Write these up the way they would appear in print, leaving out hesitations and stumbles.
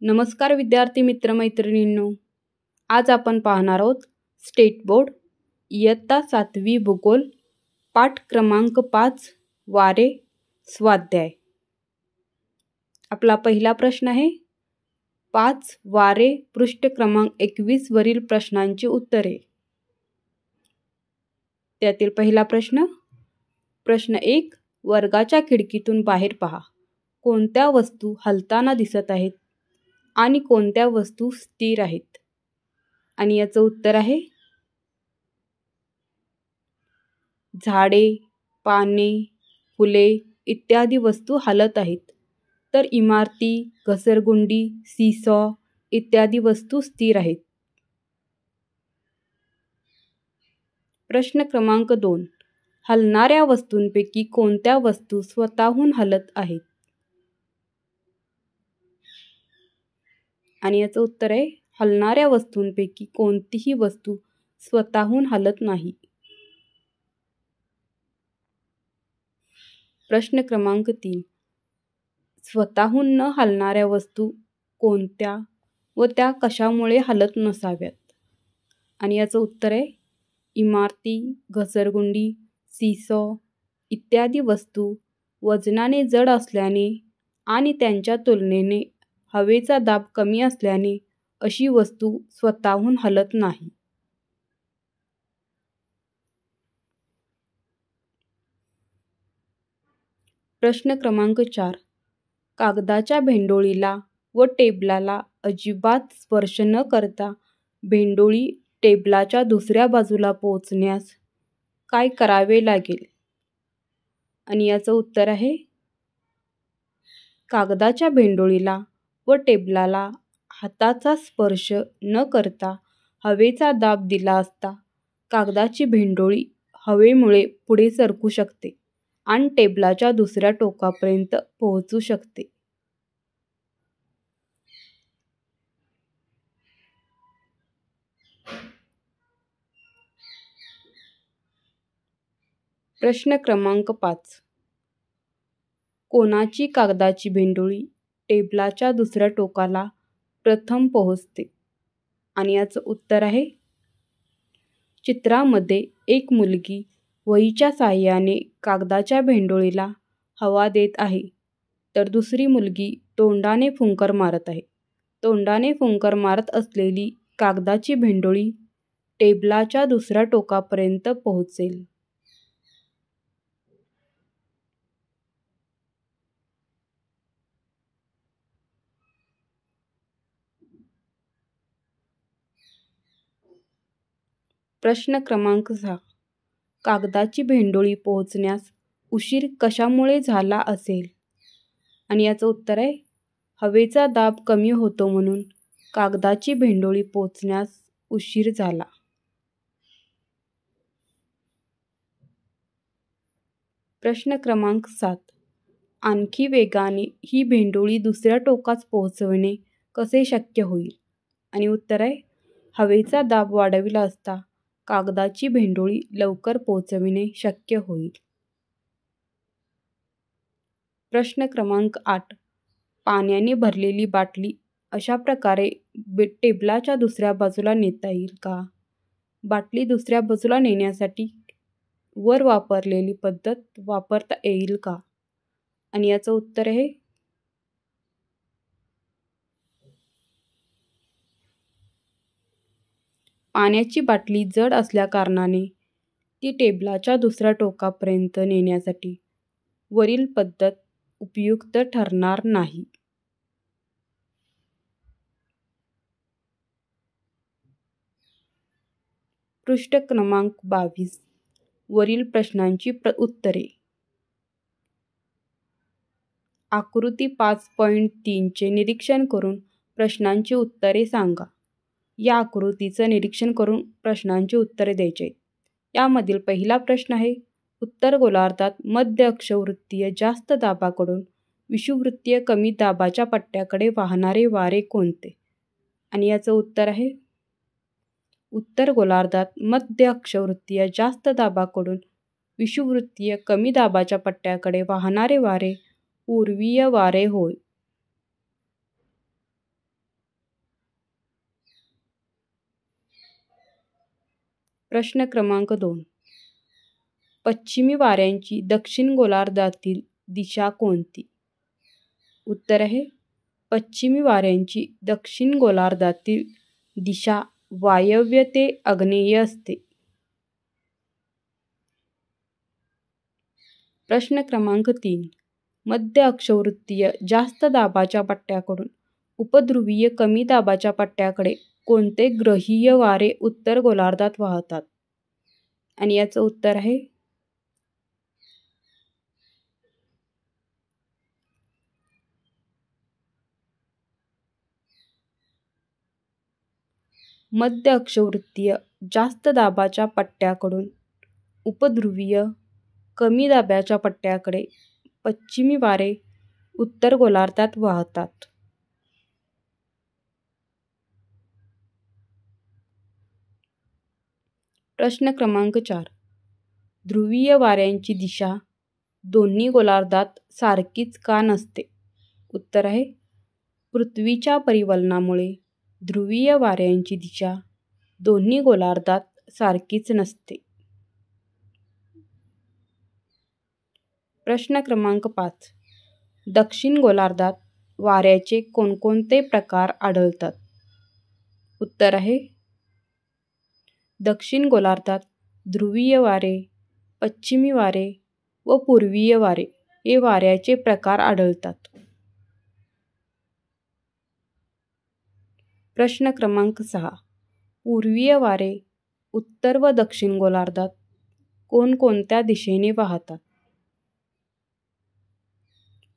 नमस्कार विद्यार्थी मित्रमैत्रिणींनो, आज आपण पाहणार आहोत स्टेट बोर्ड इयत्ता 7वी भूगोल पाठ क्रमांक 5 वारे स्वाध्याय। आपला पहिला प्रश्न आहे 5 वारे पृष्ठ क्रमांक 21 वरील प्रश्नांची उत्तरे। त्यातील पहिला प्रश्न 1 वर्गाच्या खिडकीतून बाहेर पहा, कोणत्या वस्तू हलताना दिसत आहेत आणि कोणत्या वस्तू स्थिर आहेत? आणि याचं उत्तर आहे झाडे, पाने, फुले इत्यादी वस्तू हलत आहेत, तर इमारती, घसरगुंडी, सीसॉ इत्यादी वस्तू स्थिर आहेत। प्रश्न क्रमांक 2 हलणाऱ्या वस्तूंपैकी कोणत्या वस्तू स्वतःहून हलत आहेत? आणि याचं उत्तर आहे हलणाऱ्या वस्तूंपैकी कोणतीही वस्तू स्वतःहून हलत नाही। प्रश्न क्रमांक 3 स्वतःहून न हलणाऱ्या वस्तू कोणत्या व त्या कशामुळे हलत नसाव्यात? आणि याचं उत्तर आहे इमारती, घसरगुंडी, सीसॉ इत्यादी वस्तू वजनाने जड असल्याने आणि त्यांच्या तुलनेने हवेचा दाब कमी असल्याने अशी वस्तू स्वतःहून हलत नाही। प्रश्न क्रमांक 4 कागदाच्या भेंडोळीला व टेबलाला अजिबात स्पर्श न करता भेंडोळी टेबलाच्या दुसऱ्या बाजूला पोहोचण्यास काय करावे लागेल? आणि याचं उत्तर आहे कागदाच्या भेंडोळीला व टेबलाला हाताचा स्पर्श न करता हवेचा दाब दिला असता कागदाची भेंडोळी हवेमुळे पुढे सरकू शकते आणि टेबलाच्या दुसऱ्या टोकापर्यंत पोहोचू शकते। प्रश्न क्रमांक 5 कोणाची कागदाची भेंडोळी टेबलाच्या दुसऱ्या टोकाला प्रथम पोहोचते? आणि याचं उत्तर आहे चित्रामध्ये एक मुलगी वहीच्या साहाय्याने कागदाच्या भेंडोळीला हवा देत आहे, तर दुसरी मुलगी तोंडाने फुंकर मारत आहे। तोंडाने फुंकर मारत असलेली कागदाची भेंडोळी टेबलाच्या दुसऱ्या टोकापर्यंत पोहोचेल। प्रश्न क्रमांक 6 कागदाची भेंडोळी पोहोचण्यास उशीर कशामुळे झाला असेल? आणि याचं उत्तर आहे हवेचा दाब कमी होतो म्हणून कागदाची भेंडोळी पोहोचण्यास उशीर झाला। प्रश्न क्रमांक 7 आणखी वेगाने ही भेंडोळी दुसऱ्या टोकास पोहोचवणे कसे शक्य होईल? आणि उत्तर आहे हवेचा दाब वाढविला असता कागदाची भेंडोळी लवकर पोहोचविणे शक्य होईल। प्रश्न क्रमांक 8 पाण्याने भरलेली बाटली अशा प्रकारे टेबलाच्या दुसऱ्या बाजूला नेता येईल का? बाटली दुसऱ्या बाजूला नेण्यासाठी वर वापरलेली पद्धत वापरता येईल का? आणि याचं उत्तर आहे पाण्याची बाटली जड असल्याकारणाने ती टेबलाच्या दुसऱ्या टोकापर्यंत नेण्यासाठी वरील पद्धत उपयुक्त ठरणार नाही। पृष्ठ क्रमांक 22 वरील प्रश्नांची उत्तरे। आकृती 5.3 चे निरीक्षण करून प्रश्नांची उत्तरे सांगा। या आकृतीचं निरीक्षण करून प्रश्नांची उत्तरे द्यायची आहेत। यामधील पहिला प्रश्न आहे उत्तर गोलार्धात मध्य अक्षवृत्तीय जास्त दाबाकडून विषुववृत्तीय कमी दाबाच्या पट्ट्याकडे वाहणारे वारे कोणते? आणि याचं उत्तर आहे उत्तर गोलार्धात मध्य अक्षवृत्तीय जास्त दाबाकडून विषुववृत्तीय कमी दाबाच्या पट्ट्याकडे वाहणारे वारे पूर्वीय वारे होय। प्रश्न क्रमांक 2. पश्चिमी वाऱ्यांची दक्षिण गोलार्धातील दिशा कोणती? उत्तर आहे पश्चिमी वाऱ्यांची दक्षिण गोलार्धातील दिशा वायव्य ते आग्नेय असते. प्रश्न क्रमांक 3. मध्य अक्षवृत्तीय जास्त दाबाच्या पट्ट्याकडून उपध्रुवीय कमी दाबाच्या पट्ट्याकडे कोणते ग्रहीय वारे उत्तर गोलार्धात वाहतात? आणि याचं उत्तर आहे मध्य अक्षवृत्तीय जास्त दाबाच्या पट्ट्याकडून उपध्रुवीय कमी दाबाच्या पट्ट्याकडे पश्चिमी वारे उत्तर गोलार्धात वाहतात. प्रश्न क्रमांक 4. ध्रुवीय वाऱ्यांची दिशा दोन्ही गोलार्धात सारखीच का नसते? उत्तर आहे पृथ्वीच्या परिवलनामुळे ध्रुवीय वाऱ्यांची दिशा दोन्ही गोलार्धात सारखीच नसते. प्रश्न क्रमांक 5. दक्षिण गोलार्धात वाऱ्याचे कोणकोणते प्रकार आढळतात? उत्तर आहे दक्षिण गोलार्धात ध्रुवीय वारे, पश्चिमी वारे व पूर्वीय वारे हे वाऱ्याचे प्रकार आढळतात. प्रश्न क्रमांक 6. पूर्वीय वारे उत्तर व दक्षिण गोलार्धात कोणकोणत्या दिशेने वाहतात?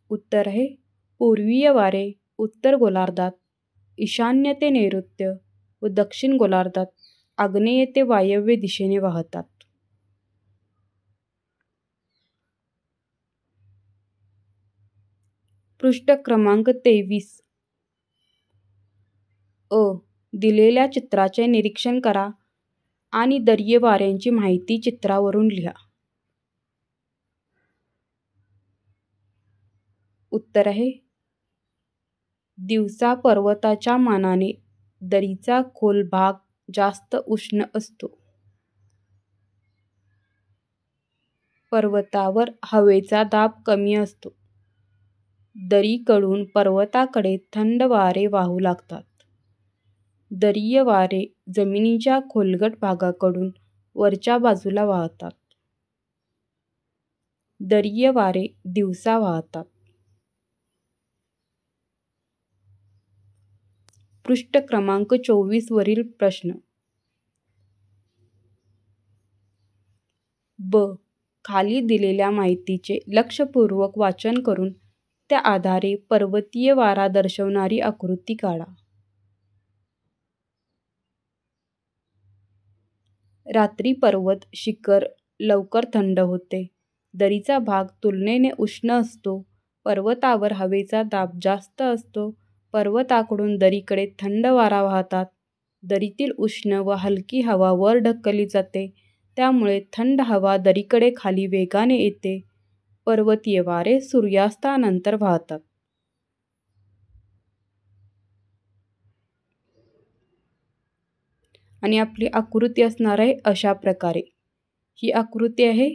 उत्तर आहे पूर्वीय वारे उत्तर गोलार्धात ईशान्य ते नैऋत्य व दक्षिण गोलार्धात आग्नेय ते वायव्य दिशेने वाहतात. पृष्ठ क्रमांक 23. दिलेल्या चित्राचे निरीक्षण करा आणि दरीय वाऱ्यांची माहिती चित्रावरून लिहा. उत्तर आहे दिवसा पर्वताच्या मानाने दरीचा खोल भाग जास्त उष्ण असतो. पर्वतावर हवेचा दाब कमी असतो. दरीकडून पर्वताकडे थंड वारे वाहू लागतात. दरीय वारे जमिनीच्या खोलगट भागाकडून वरच्या बाजूला वाहतात. दरीय वारे दिवसा वाहतात. पृष्ठ क्रमांक 24 वरील प्रश्न. खाली दिलेल्या माहितीचे लक्षपूर्वक वाचन करून त्या आधारे पर्वतीय वारा दर्शवणारी आकृती काढा. रात्री पर्वत शिखर लवकर थंड होते. दरीचा भाग तुलनेने उष्ण असतो. पर्वतावर हवेचा दाब जास्त असतो. पर्वताकडून दरीकडे थंड वारा वाहतात. दरीतील उष्ण व हलकी हवा वर ढकलली जाते. त्यामुळे थंड हवा दरीकडे खाली वेगाने येते. पर्वतीय वारे सूर्यास्तानंतर वाहतात. आणि आपली आकृती असणार आहे अशा प्रकारे. ही आकृती आहे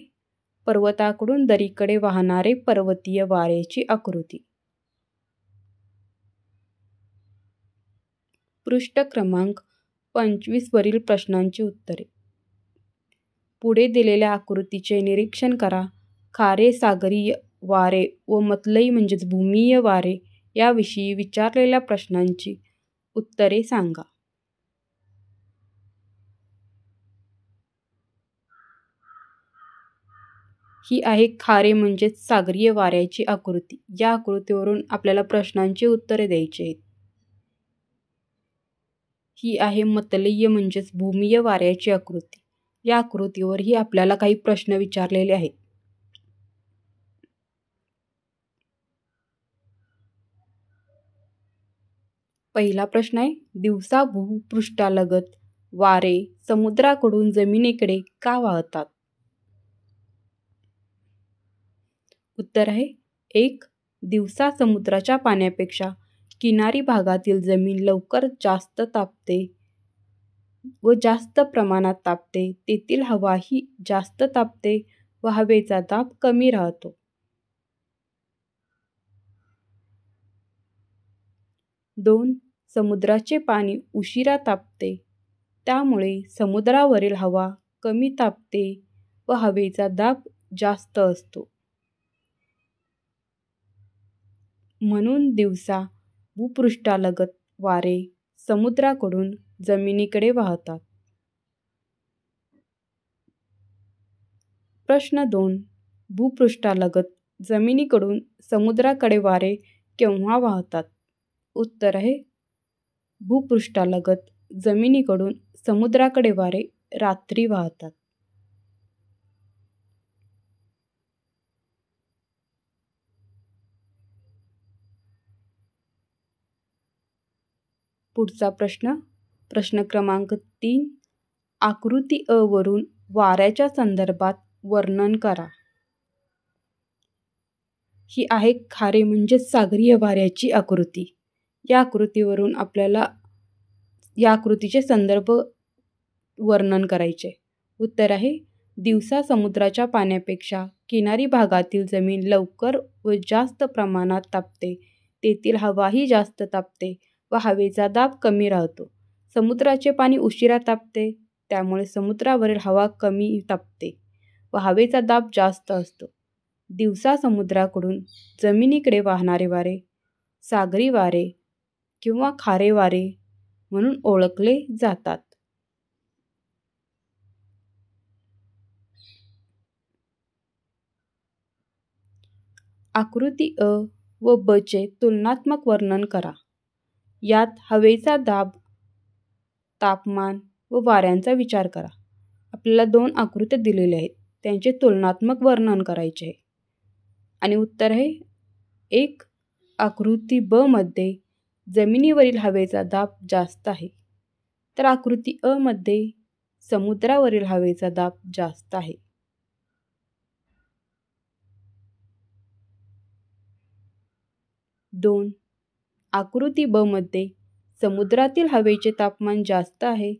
पर्वताकडून दरीकडे वाहणारे पर्वतीय वाऱ्याची आकृती. पृष्ठ क्रमांक 25 वरील प्रश्नांची उत्तरे. पुढे दिलेल्या आकृतीचे निरीक्षण करा. खारे सागरीय वारे व मतलई म्हणजेच भूमीय वारे याविषयी विचारलेल्या प्रश्नांची उत्तरे सांगा. ही आहे खारे म्हणजेच सागरीय वाऱ्याची आकृती. या आकृतीवरून आपल्याला प्रश्नांची उत्तरे द्यायची आहेत. ही आहे मतलीय म्हणजेच भूमीय वाऱ्याची आकृती. या आकृतीवरही आपल्याला काही प्रश्न विचारलेले आहेत. पहिला प्रश्न आहे, दिवसा भूपृष्ठालगत वारे समुद्राकडून जमिनीकडे का वाहतात? उत्तर आहे 1. दिवसा समुद्राच्या पाण्यापेक्षा किनारी भागातील जमीन लवकर जास्त तापते. व जास्त प्रमाणात तापते तेथील हवा ही जास्त तापते व हवेचा दाब कमी राहतो. 2. समुद्राचे पाणी उशिरा तापते, त्यामुळे समुद्रावरील हवा कमी तापते व हवेचा दाब जास्त असतो. म्हणून दिवसा भूपृष्ठालगत वारे समुद्राकडून जमिनीकडे वाहतात. प्रश्न 2. भूपृष्ठालगत जमिनीकडून समुद्राकडे वारे केव्हा वाहतात? उत्तर आहे भूपृष्ठालगत जमिनीकडून समुद्राकडे वारे रात्री वाहतात. पुढचा प्रश्न क्रमांक 3. आकृती अ वरून वाऱ्याच्या संदर्भात वर्णन करा. ही आहे खारे म्हणजेच सागरीय वाऱ्याची आकृती. या आकृतीवरून आपल्याला या आकृतीचे संदर्भ वर्णन करायचे. उत्तर आहे दिवसा समुद्राच्या पाण्यापेक्षा किनारी भागातील जमीन लवकर व जास्त प्रमाणात तापते, तेथील हवाही जास्त तापते व हवेचा दाब कमी राहतो. समुद्राचे पाणी उशिरा तापते, त्यामुळे समुद्रावरील हवा कमी तापते व हवेचा दाब जास्त असतो. दिवसा समुद्राकडून जमिनीकडे वाहणारे वारे सागरी वारे किंवा खारे वारे म्हणून ओळखले जातात. आकृती अ व ब चे तुलनात्मक वर्णन करा. यात हवेचा दाब, तापमान व वाऱ्यांचा विचार करा. आपल्याला 2 आकृत्या दिलेल्या आहेत, त्यांचे तुलनात्मक वर्णन करायचे आहे. आणि उत्तर आहे 1. आकृती ब मध्ये जमिनीवरील हवेचा दाब जास्त आहे, तर आकृती अ मध्ये समुद्रावरील हवेचा दाब जास्त आहे. 2. आकृती ब मध्ये समुद्रातील हवेचे तापमान जास्त आहे,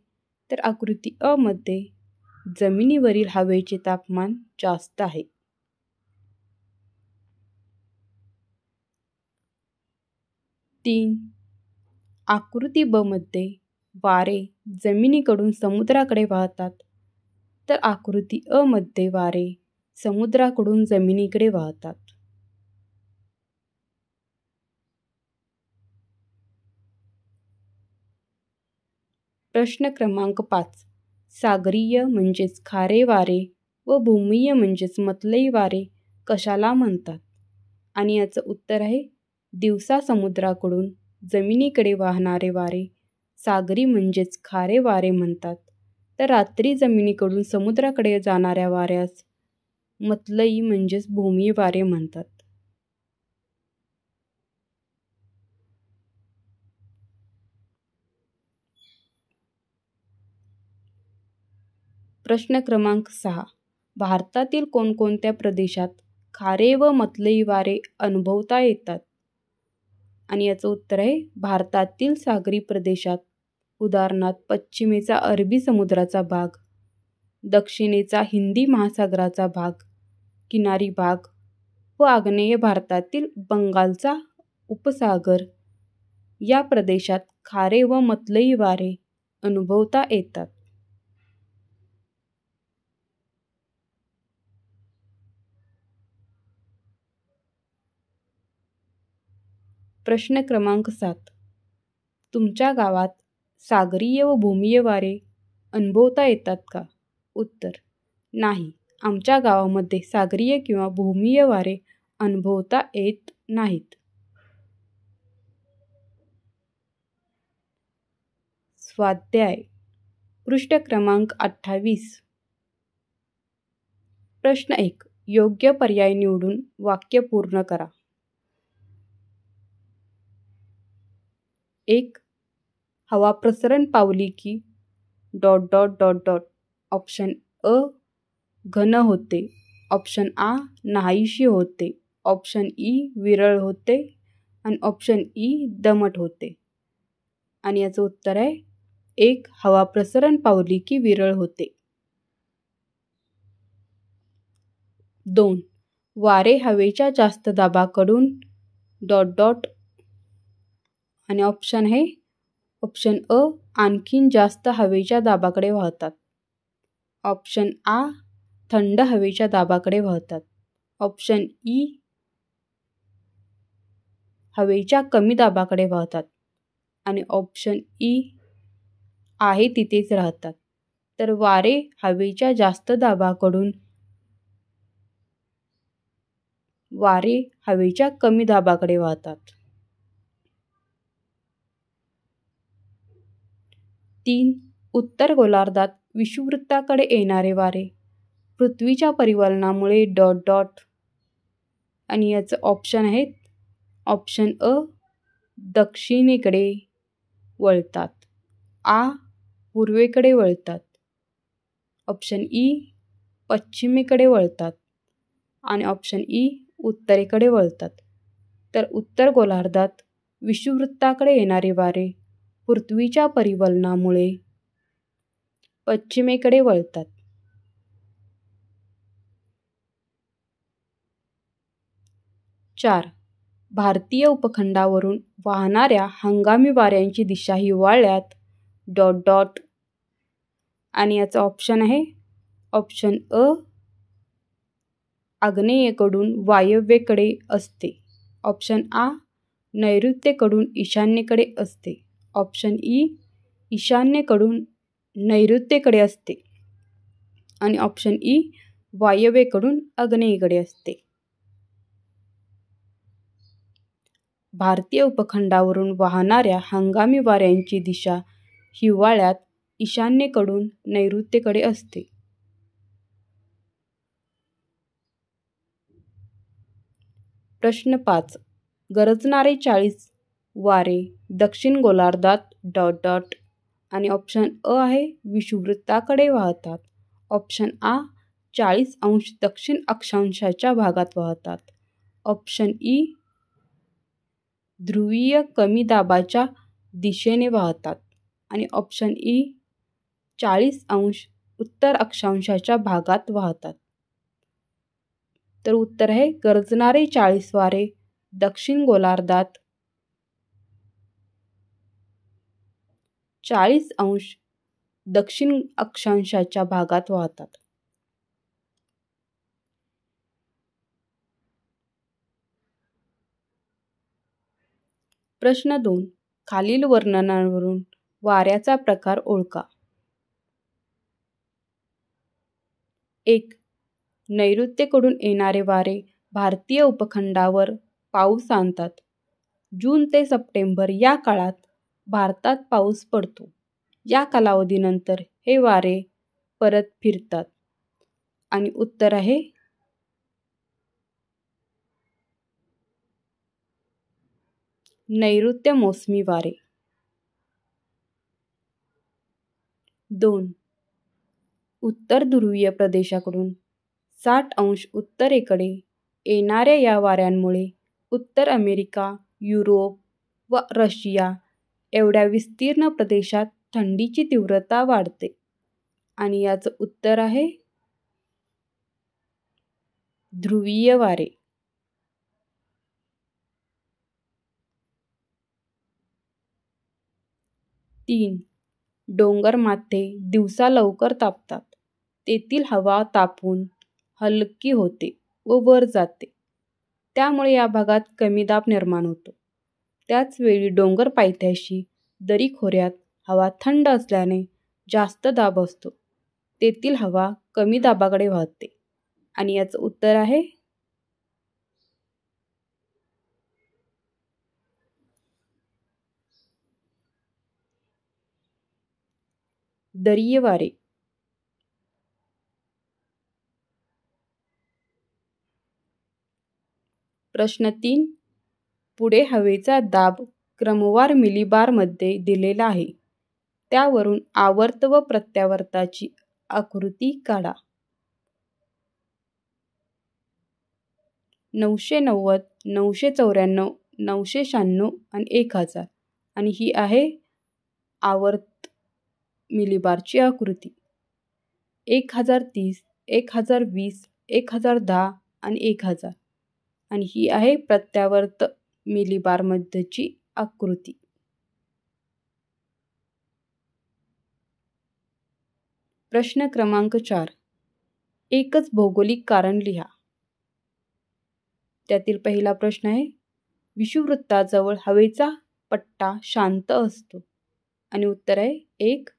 तर आकृती अ मध्ये जमिनीवरील हवेचे तापमान जास्त आहे. 3. आकृती ब मध्ये वारे जमिनीकडून समुद्राकडे वाहतात, तर आकृती अ मध्ये वारे समुद्राकडून जमिनीकडे वाहतात. प्रश्न क्रमांक 5. सागरीय म्हणजेच खारे वारे व भूमीय म्हणजेच मतलई वारे कशाला म्हणतात? आणि याचं उत्तर आहे दिवसा समुद्राकडून जमिनीकडे वाहणारे वारे सागरी म्हणजेच खारे वारे म्हणतात, तर रात्री जमिनीकडून समुद्राकडे जाणाऱ्या वाऱ्यास मतलई म्हणजेच भूमी वारे म्हणतात. प्रश्न क्रमांक 6. भारतातील कोणकोणत्या प्रदेशात खारे व मतलई वारे अनुभवता येतात? आणि याचं उत्तर आहे भारतातील सागरी प्रदेशात, उदाहरणार्थ पश्चिमेचा अरबी समुद्राचा भाग, दक्षिणेचा हिंदी महासागराचा भाग, किनारी भाग व आग्नेय भारतातील बंगालचा उपसागर या प्रदेशात खारे व मतलई वारे अनुभवता येतात. प्रश्न क्रमांक 7. तुमच्या गावात सागरीय व भूमीय वारे अनुभवता येतात का? उत्तर नाही, आमच्या गावामध्ये सागरीय किंवा भूमीय वारे अनुभवता येत नाहीत. स्वाध्याय पृष्ठ क्रमांक 28. प्रश्न 1. योग्य पर्याय निवडून वाक्य पूर्ण करा. 1. हवा प्रसरण पावली की ... ऑप्शन अ घन होते, ऑप्शन आ नाहीशी होते, ऑप्शन ई विरळ होते आणि ऑप्शन ई दमट होते. आणि याचं उत्तर आहे 1 हवा प्रसरण पावली की विरळ होते. 2 वारे हवेच्या जास्त दाबाकडून ... आणि ऑप्शन आहे ऑप्शन अ आणखीन जास्त हवेच्या दाबाकडे वाहतात. ऑप्शन आ थंड हवेच्या दाबाकडे वाहतात. ऑप्शन ई हवेच्या कमी दाबाकडे वाहतात. आणि ऑप्शन ई आहे तिथेच राहतात. तर वारे हवेच्या जास्त दाबाकडून वारे हवेच्या कमी दाबाकडे वाहतात. 3 उत्तर गोलार्धात विषुववृत्ताकडे येणारे वारे पृथ्वीच्या परिवलनामुळे ... आणि याचं ऑप्शन आहेत ऑप्शन अ दक्षिणेकडे वळतात. आ पूर्वेकडे वळतात. ऑप्शन ई पश्चिमेकडे वळतात. आणि ऑप्शन ई उत्तरेकडे वळतात. तर उत्तर गोलार्धात विषुववृत्ताकडे येणारे वारे पृथ्वीच्या परिवलनामुळे पश्चिमेकडे वळतात. 4 भारतीय उपखंडावरून वाहणाऱ्या हंगामी वाऱ्यांची दिशा हिवाळ्यात ... आणि याचं ऑप्शन आहे ऑप्शन अ आग्नेयेकडून वायव्येकडे असते. ऑप्शन आ नैऋत्येकडून ईशान्येकडे असते. ऑप्शन ई ईशान्येकडून नैऋत्येकडे असते. आणि ऑप्शन ई वायव्येकडून आग्नेयेकडे असते. भारतीय उपखंडावरून वाहणाऱ्या हंगामी वाऱ्यांची दिशा हिवाळ्यात ईशान्येकडून नैऋत्येकडे असते. प्रश्न 5 गरजणारे 40 वारे दक्षिण गोलार्धात ... आणि ऑप्शन अ आहे विषुववृत्ताकडे वाहतात. ऑप्शन आ 40 अंश दक्षिण अक्षांशाच्या भागात वाहतात. ऑप्शन ई ध्रुवीय कमी दाबाच्या दिशेने वाहतात. आणि ऑप्शन ई 40 अंश उत्तर अक्षांशाच्या भागात वाहतात. तर उत्तर आहे गरजणारे 40 वारे दक्षिण गोलार्धात 40 अंश दक्षिण अक्षांशाच्या भागात वाहतात. प्रश्न 2 खालील वर्णनावरून वाऱ्याचा प्रकार ओळखा. 1 नैऋत्येकडून येणारे वारे भारतीय उपखंडावर पाऊस आणतात. जून ते सप्टेंबर या काळात भारतात पाऊस पडतो. या कालावधीनंतर हे वारे परत फिरतात. आणि उत्तर आहे नैऋत्य मोसमी वारे. 2 उत्तर ध्रुवीय प्रदेशाकडून 60 अंश उत्तरेकडे येणाऱ्या या वाऱ्यांमुळे उत्तर अमेरिका, युरोप व रशिया एवढ्या विस्तीर्ण प्रदेशात थंडीची तीव्रता वाढते. आणि याचं उत्तर आहे ध्रुवीय वारे. 3 डोंगर माथे दिवसा लवकर तापतात. तेथील हवा तापून हलकी होते व वर जाते. त्यामुळे या भागात कमी दाब निर्माण होतो. त्याच वेळी डोंगर पायथ्याशी दरीखोऱ्यात हवा थंड असल्याने जास्त दाब असतो. तेथील हवा कमी दाबाकडे वाहते. आणि याचं उत्तर आहे दरीय वारे. प्रश्न 3 पुढे हवेचा दाब क्रमवार मिलीबार मध्ये दिलेला आहे. त्यावरून आवर्त व प्रत्यावर्ताची आकृती काढा. 990, 994, 996 आणि 1000. आणि ही आहे आवर्त मिलीबारची आकृती 1030, 1020, 1010 आणि 1000 आणि ही आहे प्रत्यावर्त मिलीबारमध्येची आकृती. प्रश्न क्रमांक 4. एकच भौगोलिक कारण लिहा. त्यातील पहिला प्रश्न आहे, विषुववृत्ताजवळ हवेचा पट्टा शांत असतो आणि उत्तर आहे 1.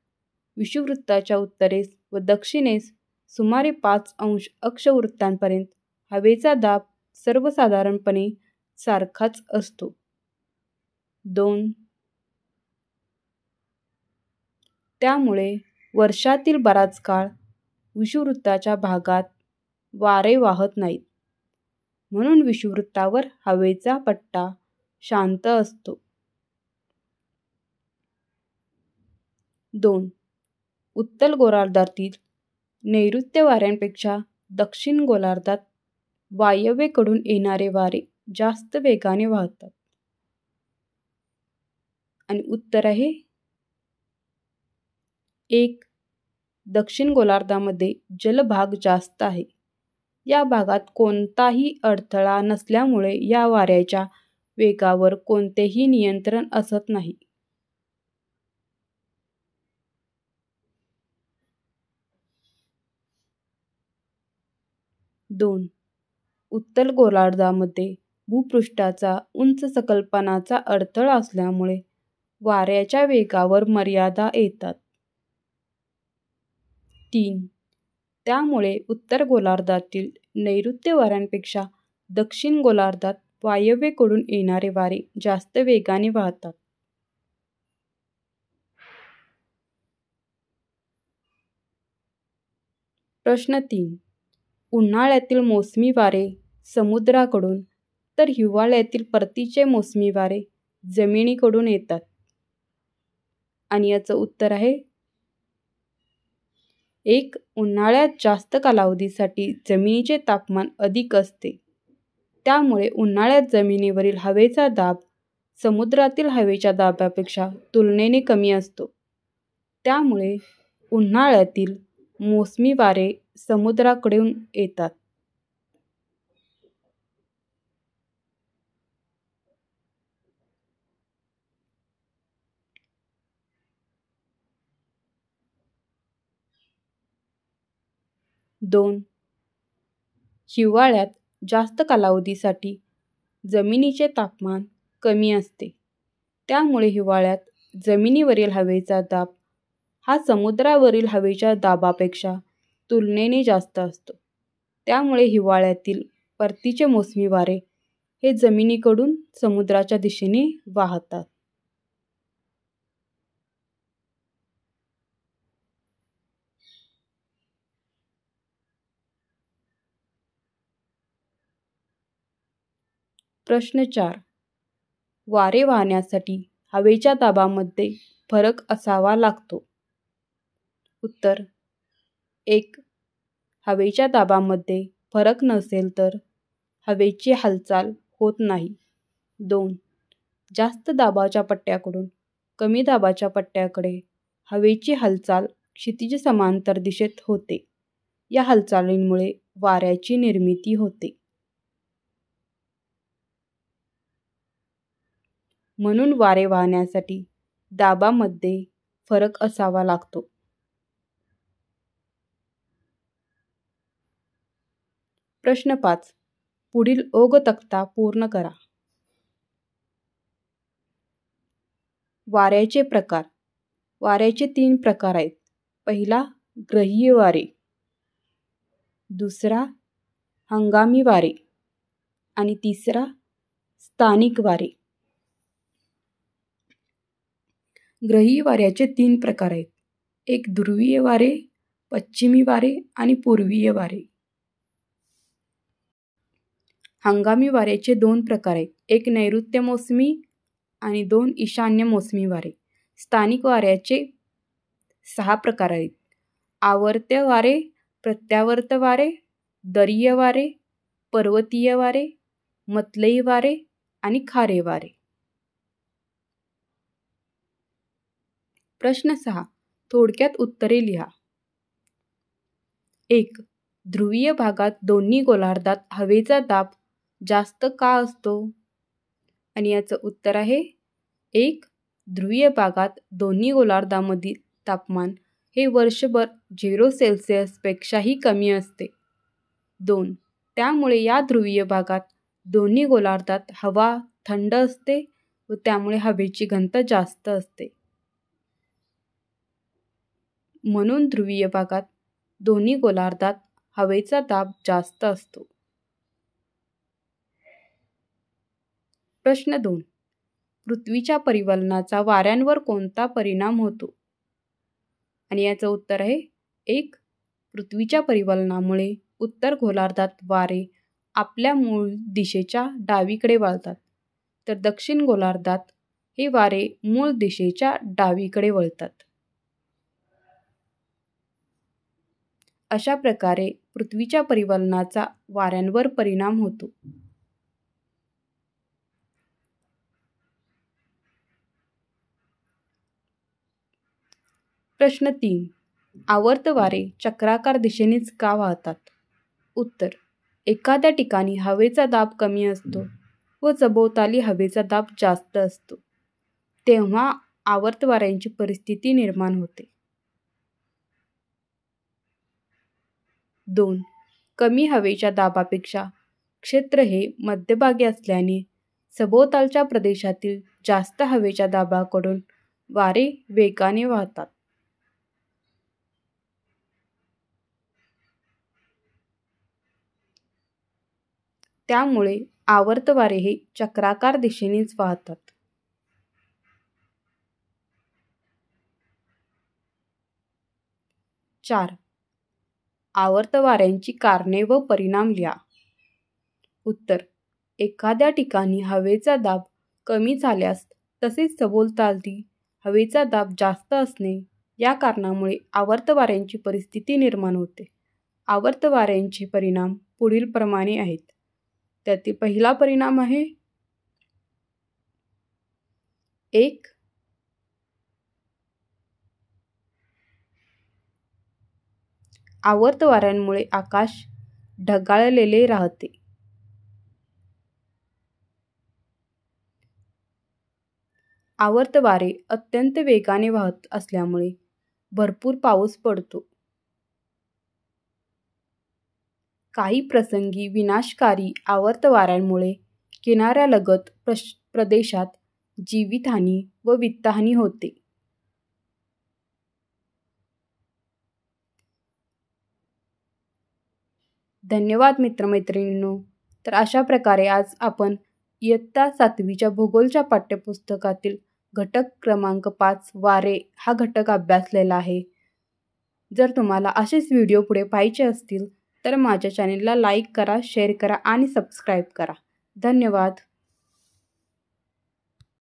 विषुववृत्ताच्या उत्तरेस व दक्षिणेस सुमारे 5 अंश अक्षवृत्तांपर्यंत हवेचा दाब सर्वसाधारणपणे सारखाच असतो. 2. त्यामुळे वर्षातील बराच काळ विषुववृत्ताच्या भागात वारे वाहत नाहीत, म्हणून विषुववृत्तावर हवेचा पट्टा शांत असतो. 2. उत्तर गोलार्धातील नैऋत्य वाऱ्यांपेक्षा दक्षिण गोलार्धात वायव्येकडून येणारे वारे जास्त वेगाने वाहतात आणि उत्तर आहे 1. दक्षिण गोलार्धामध्ये जलभाग जास्त आहे. या भागात कोणताही अडथळा नसल्यामुळे या वाऱ्याच्या वेगावर कोणतेही नियंत्रण असत नाही. 2. उत्तर गोलार्धामध्ये भूपृष्ठाचा उंच सकलपणाचा अडथळा असल्यामुळे वाऱ्याच्या वेगावर मर्यादा येतात. 3. त्यामुळे उत्तर गोलार्धातील नैऋत्य वाऱ्यांपेक्षा दक्षिण गोलार्धात वायव्येकडून येणारे वारे जास्त वेगाने वाहतात. प्रश्न 3. उन्हाळ्यातील मोसमी वारे समुद्राकडून तर हिवाळ्यातील परतीचे मोसमी वारे जमिनीकडून येतात आणि याचं उत्तर आहे 1. उन्हाळ्यात जास्त कालावधीसाठी जमिनीचे तापमान अधिक असते, त्यामुळे उन्हाळ्यात जमिनीवरील हवेचा दाब समुद्रातील हवेच्या दाबापेक्षा तुलनेने कमी असतो. त्यामुळे उन्हाळ्यातील मोसमी वारे समुद्राकडून येतात. दोन. हिवाळ्यात जास्त कालावधीसाठी जमिनीचे तापमान कमी असते, त्यामुळे हिवाळ्यात जमिनीवरील हवेचा दाब हा समुद्रावरील हवेच्या दाबापेक्षा तुलनेने जास्त असतो. त्यामुळे हिवाळ्यातील परतीचे मोसमी वारे हे जमिनीकडून समुद्राच्या दिशेने वाहतात. प्रश्न 4. वारे वाहण्यासाठी हवेच्या दाबामध्ये फरक असावा लागतो. उत्तर 1. हवेच्या दाबामध्ये फरक नसेल तर हवेची हालचाल होत नाही. 2. जास्त दाबाच्या पट्ट्याकडून कमी दाबाच्या पट्ट्याकडे हवेची हालचाल क्षितिज समांतर दिशेत होते. या हालचालींमुळे वाऱ्याची निर्मिती होते. म्हणून वारे वाहण्यासाठी दाबामध्ये फरक असावा लागतो. प्रश्न 5. पुढील ओघ तक्ता पूर्ण करा. वाऱ्याचे प्रकार. वाऱ्याचे 3 प्रकार आहेत. पहिला ग्रहीय वारे, दुसरा हंगामी वारे आणि तिसरा स्थानिक वारे. ग्रहीय वाऱ्याचे 3 प्रकार आहेत. एक ध्रुवीय वारे, पश्चिमी वारे आणि पूर्वीय वारे. हंगामी वाऱ्याचे 2 प्रकार आहेत. एक नैऋत्य मोसमी आणि 2 ईशान्य मोसमी वारे. स्थानिक वाऱ्याचे 6 प्रकार आहेत. आवर्त वारे, प्रत्यावर्त वारे, दरीय वारे, पर्वतीय वारे, मतलई वारे आणि खारे वारे. प्रश्न 6. थोडक्यात उत्तरे लिहा. 1. ध्रुवीय भागात दोन्ही गोलार्धात हवेचा दाब जास्त का असतो? आणि याचं उत्तर आहे 1. ध्रुवीय भागात दोन्ही गोलार्धामधील तापमान हे वर्षभर 0 सेल्सिअसपेक्षाही कमी असते. 2. त्यामुळे या ध्रुवीय भागात दोन्ही गोलार्धात हवा थंड असते व त्यामुळे हवेची घनता जास्त असते. म्हणून ध्रुवीय भागात दोन्ही गोलार्धात हवेचा दाब जास्त असतो. प्रश्न 2. पृथ्वीच्या परिवलनाचा वाऱ्यांवर कोणता परिणाम होतो? आणि याचं उत्तर आहे 1. पृथ्वीच्या परिवलनामुळे उत्तर गोलार्धात वारे आपल्या मूळ दिशेच्या डावीकडे वळतात, तर दक्षिण गोलार्धात हे वारे मूळ दिशेच्या डावीकडे वळतात. अशा प्रकारे पृथ्वीच्या परिवलनाचा वाऱ्यांवर परिणाम होतो. प्रश्न 3. आवर्त वारे चक्राकार दिशेनेच का वाहतात? उत्तर. एखाद्या ठिकाणी हवेचा दाब कमी असतो व सभोवताली हवेचा दाब जास्त असतो, तेव्हा आवर्त वाऱ्यांची परिस्थिती निर्माण होते. 2. कमी हवेच्या दाबापेक्षा क्षेत्र हे मध्यभागी असल्याने सभोवतालच्या प्रदेशातील जास्त हवेच्या दाबाकडून वारे वेगाने वाहतात. त्यामुळे आवर्त वारे हे चक्राकार दिशेनेच वाहतात. 4. आवर्त वाऱ्यांची कारणे व परिणाम लिहा. उत्तर. एखाद्या ठिकाणी हवेचा दाब कमी झाल्यास तसेच सभोवताली हवेचा दाब जास्त असणे या कारणामुळे आवर्त वाऱ्यांची परिस्थिती निर्माण होते. आवर्त वाऱ्यांचे परिणाम पुढील प्रमाणे आहेत. त्यातील पहिला परिणाम आहे 1. आवर्त वाऱ्यांमुळे आकाश ढगाळलेले राहते. आवर्त वारे अत्यंत वेगाने वाहत असल्यामुळे भरपूर पाऊस पडतो. काही प्रसंगी विनाशकारी आवर्त वाऱ्यांमुळे किनाऱ्यालगत प्रदेशात जीवितहानी व वित्तहानी होते. धन्यवाद मित्रमैत्रिणींनो. तर अशा प्रकारे आज आपण इयत्ता 7वीच्या भूगोलच्या पाठ्यपुस्तकातील घटक क्रमांक 5 वारे हा घटक अभ्यासलेला आहे. जर तुम्हाला असेच व्हिडिओ पुढे पाहायचे असतील तर माझ्या चॅनेलला लाईक करा, शेअर करा आणि सबस्क्राईब करा. धन्यवाद.